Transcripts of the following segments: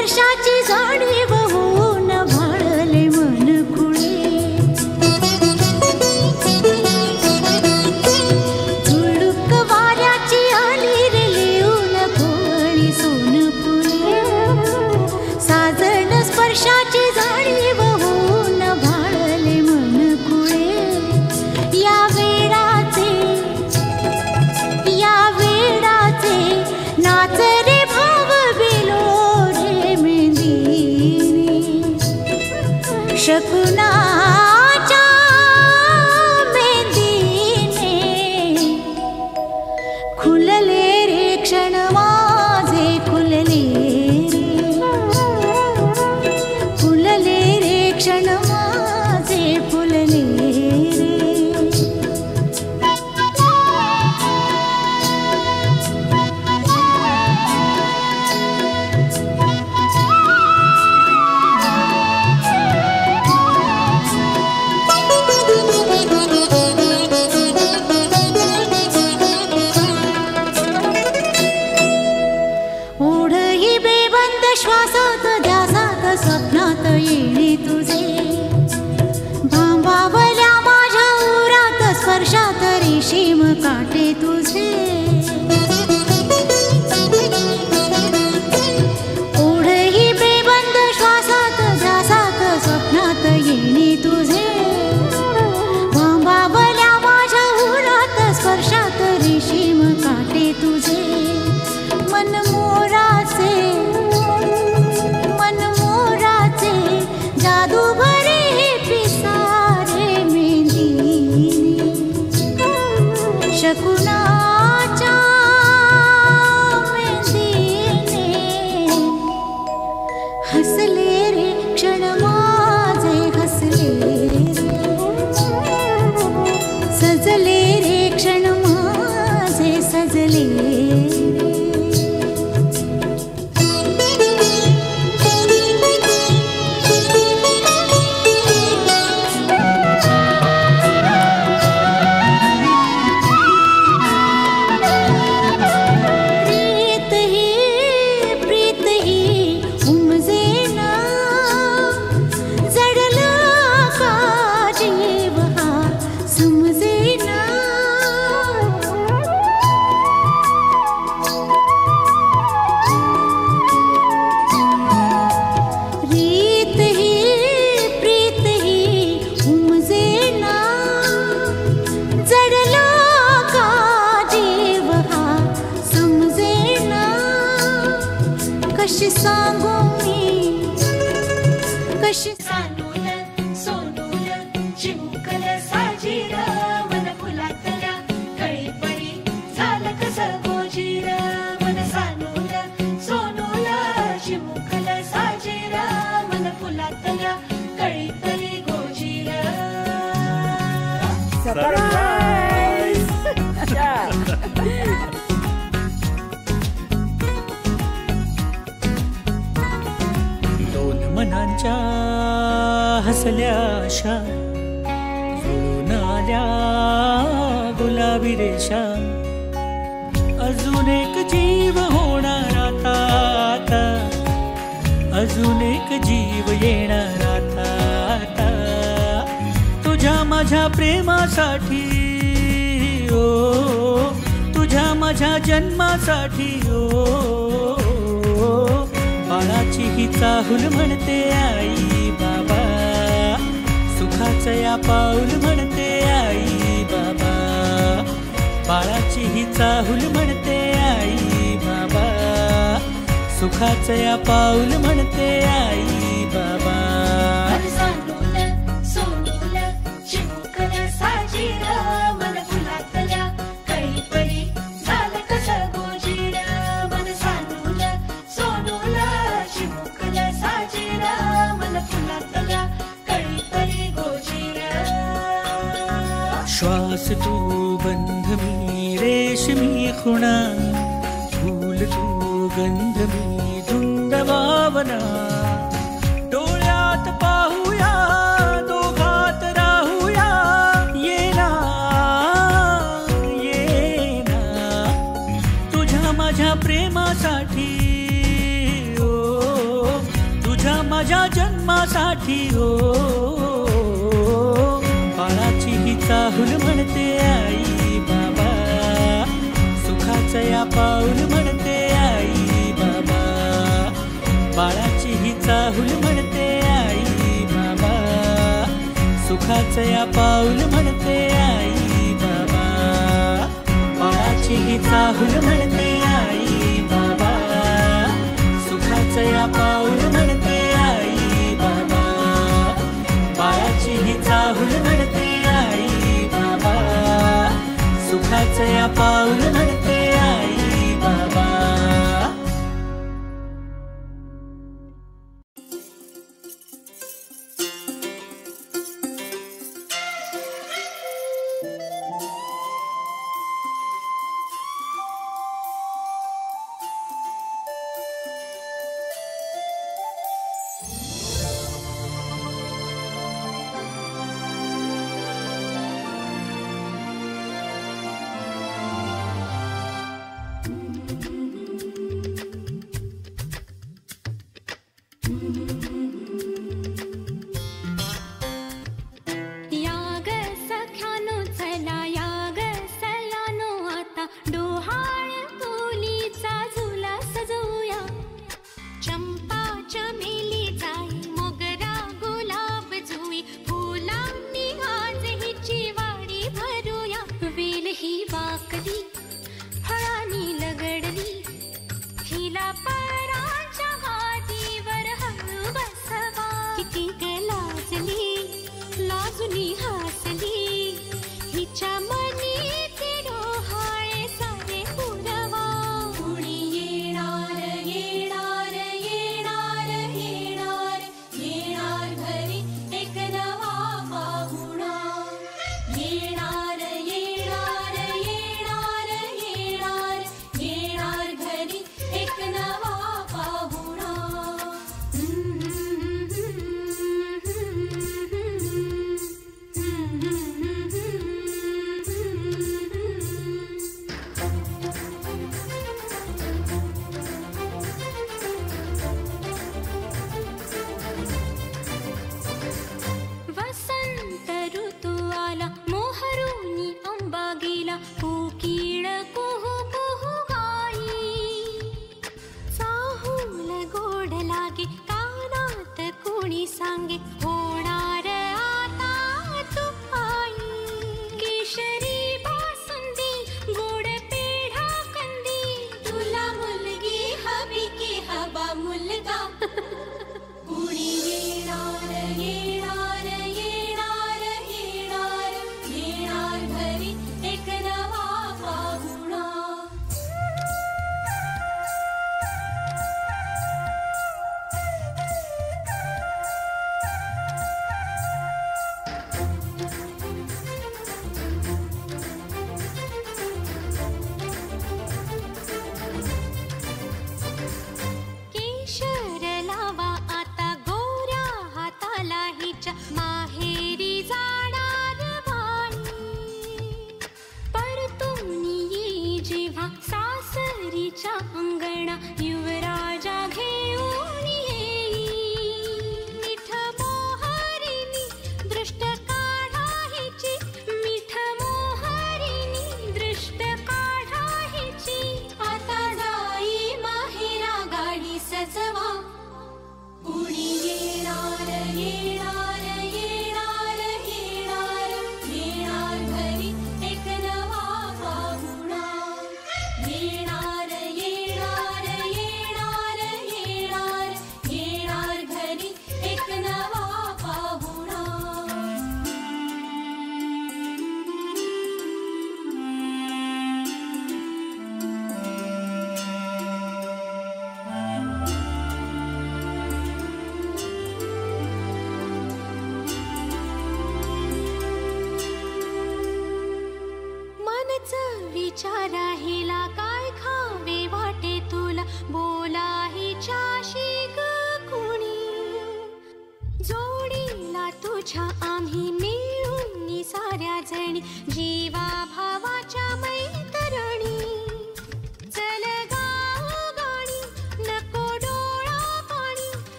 स्पर्शाची जाणीव होऊन भाळले मन खुळे, झुळूक वाऱ्याची आली रे लिहून कोवळी सोनपुरी, साजन स्पर्शाची जाणीव होऊन भाळले मन खुळे, या वेडाचे नाच रे भाव बिलोरे मेंदिनी, शकुनाच्या मेंदीने खुलले रे क्षण माझे, खुलले रे क्षण माझे, फुलले रे. श्वासात ध्यासात स्वप्नात येणे तुझे, भांबावल्या माझ्या उरात स्पर्शात रेशीम काटे तुझे, ओढही बेबंद श्वासात ध्यासात स्वप्नात येणे तुझे, भांबावल्या माझ्या उरात स्पर्शात रेशीम काटे तुझे, मन मोराचे जादू भरे पिसारे मेंदिनी, शकुनाच्या मेंदीने हसले रे क्षण माझे, हसले रे, सजले रे क्षण माझे, सजले रे. कशी सांगू मी, कशी सानूल सोनूल चिमुकल साजीर, मन फुलातल्या कळीपरी झालं कसं गोजीर, मन सानूल सोनूल चिमुकल साजीर, मन फुलातल्या कळीपरी गोजीर. सरप्राईज. मनांच्या हसल्या आशा जुळून आल्या गुलाबी रेषा, अजून एक जीव होणार आता, आता अजून एक जीव येणार आता, आता तुझ्या माझ्या प्रेमासाठी, ओ तुझ्या माझ्या जन्मासाठी, ओ बाळाची ही चाहूल म्हणते आई बाबा, सुखाचं या पाऊल म्हणते आई बाबा, बाळाची ही चाहूल म्हणते आई बाबा, सुखाचं या पाऊल म्हणते आई बाबा. श्वास तू बंध मी रेशमी खुणा, फूल तू गंध मी धुंद भावना, डोळ्यात पाहूया दोघात राहूया, ये ना तुझ्या माझ्या प्रेमासाठी, ओ माझ्या जन्मासाठी हो, बाळाची ही चाहूल म्हणते आई बाबा, सुखाचं या पाऊल म्हणते आई बाबा, बाळाची ही चाहूल म्हणते आई बाबा, सुखाचं या पाऊल म्हणते आई बाबा, बाळाची ही चाहूल म्हणते आई बाबा, सुखाचं या पाऊल म्हणते आई बाबा, बाळाची ही चाहूल म्हणते आई बाबा, सुखाचं या पाऊल म्हणते आई बाबा.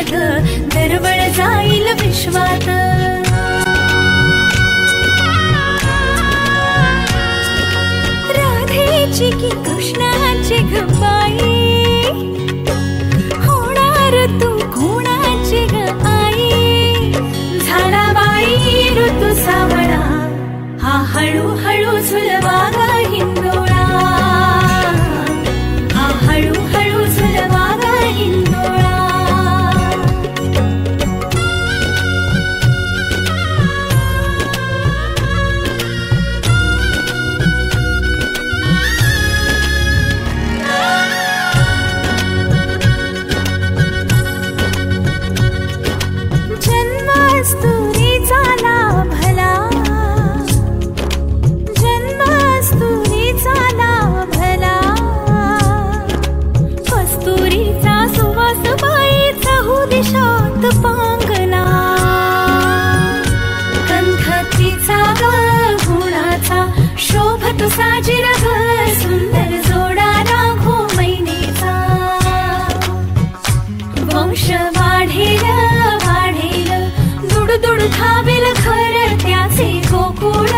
जग दरवळ जाईल विश्वात. राधेची की कृष्णाची ग बाई, होणार तू कोणाची ग आई. झाला बाई ऋतू सावळा, हा हळूहळू झुलवा ग हिंदोळा, हा हळूहळू झुलवा ग हिंदोळा. जन्मास्तुरीचा लाभला, जन्मास्तुरीचा लाभला. कस्तुरीचा सुवास बाईचा हो दिशात पांगला. गंधतीचा ग गुणाचा शोभतो साजिर ग, सुंदर जोडा राघो मैनेचा. वंश वाढेल वाढेल, दुड दुड धावेल घर त्याचे गोकुळ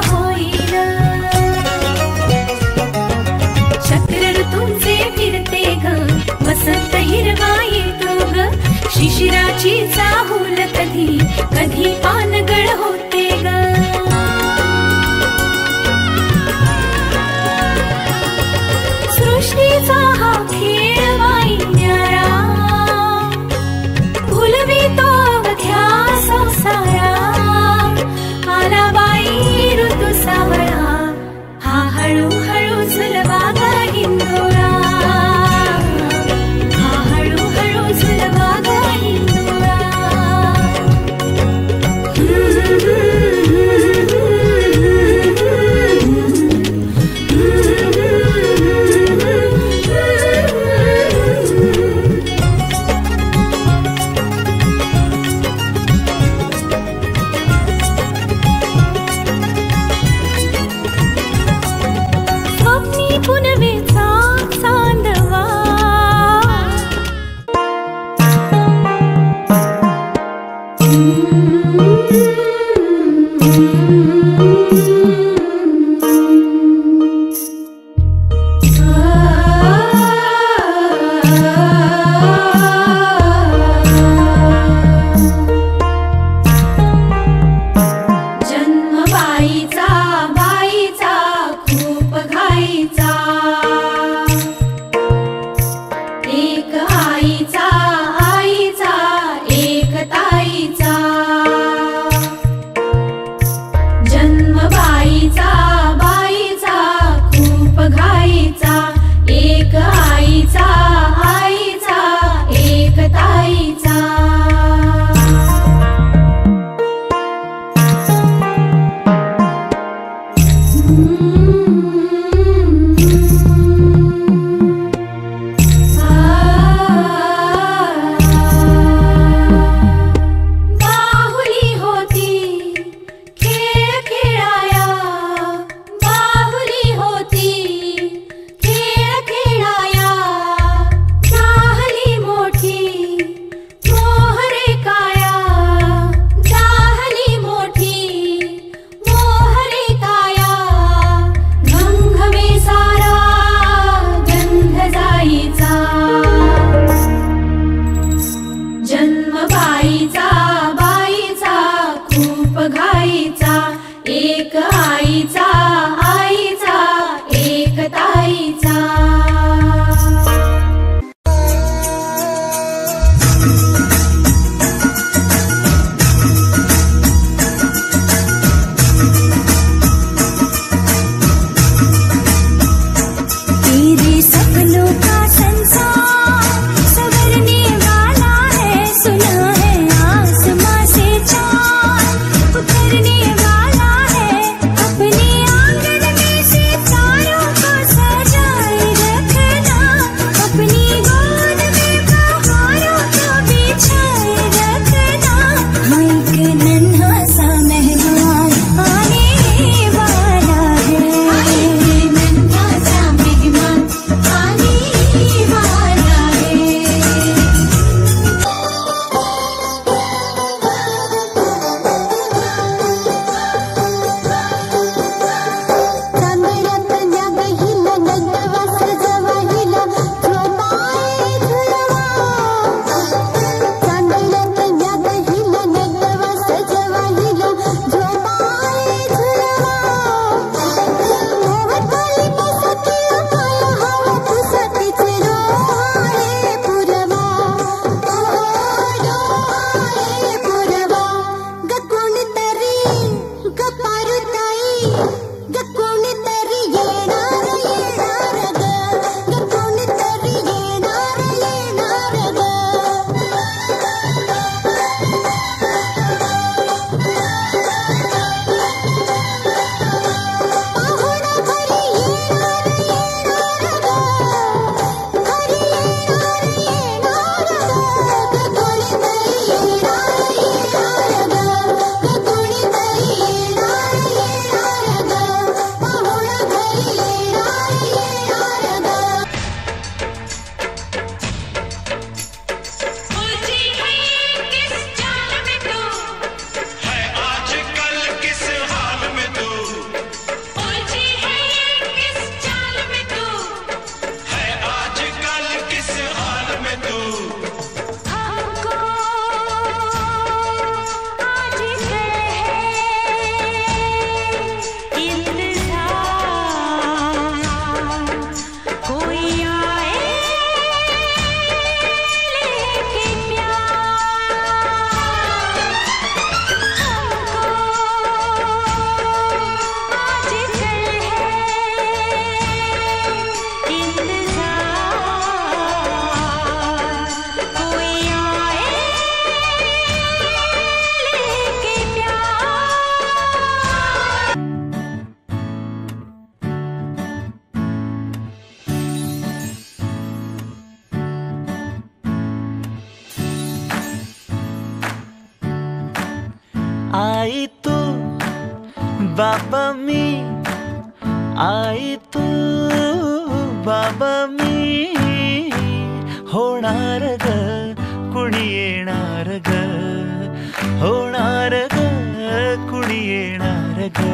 होईल. चक्र ऋतूंचे फिरते ग, वसंत हिरवा येतो ग. शिशिराची चाहूल कधी कधी पानगळ होते ग. सृष्टीचा हा खेळ बाई न्यारा, भुलवितो अवघ्या संसारा. आला बाई ऋतू सावळा, हा हळूहळू झुलवा ग हिंदोळा, हा हळूहळू झुलवा ग हिंदोळा. स्वप्नी पुनवेचा चांदवा, जन्म बाईचा बाईचा खूप घाईचा. एक आईचा आईचा एक ताईचा. जन्म बाईचा बाईचा खूप घाईचा. एक आईचा आईचा एक ताईचा. बाहुली होती खेळ खेळाया, बाहुली होती खेळ खेळाया. झाली मोठी मोहरे काया, झाली मोठी मोहरे काया. घमघमे सारा गंध जाईचा. जन्म बाईचा बाईचा खूप घाईचा. एक आईचा आईचा एक ताईचा. तेरे सपनों का संसार संवरने वाला है, सुना है आसमां से चाँद उतरने वाला है. अपने आई तू बाबा मी, आई तू बाबा मी, होणार ग कुणी येणार ग, होणार ग कुणी येणार ग.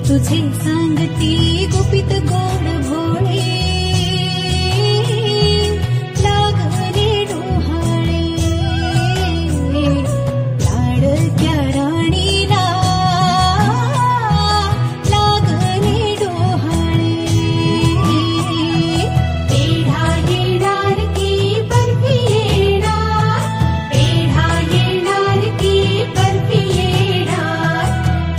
तुझे सांगती गुपित गोड भोळे लागले डोहाळे लाडक्या राणीला लागले डोहाळे पेढा येणार की बर्फी येणार पेढा येणार की बर्फी येणार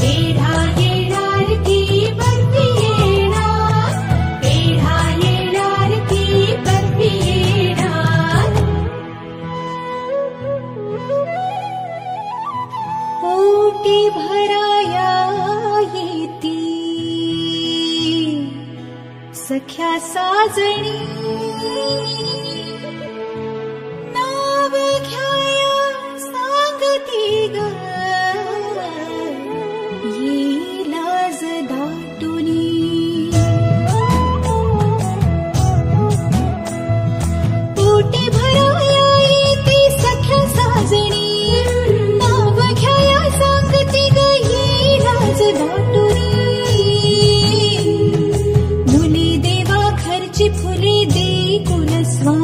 पेढा येणार की बर्फी येणार पेढा येणार की बर्फी येणार पोटी भराया येती सख्या साजणी नाव घ्याया सांगती ग ये लाज दाटुनी पोटी भराया येती सख्या साजणी नाव घ्याया सांगती ग ये लाज दाटुनी मुली देवा खर्ची फुले दे कुलस्वा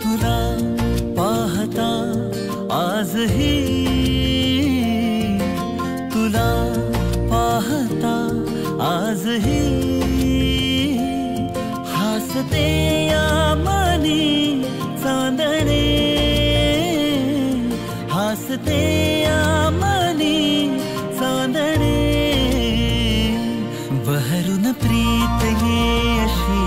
तुला पाहता आजही, तुला पाहता आजही, हसते या मनी चांदणे, हसते या मनी चांदणे, बहरून प्रीत ये अशी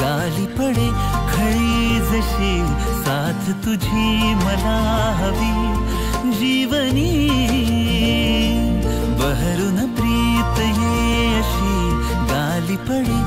गाली पडे खळी जशी, साथ तुझी मला हवी जीवनी, बहरून प्रीत ये अशी गाली पडे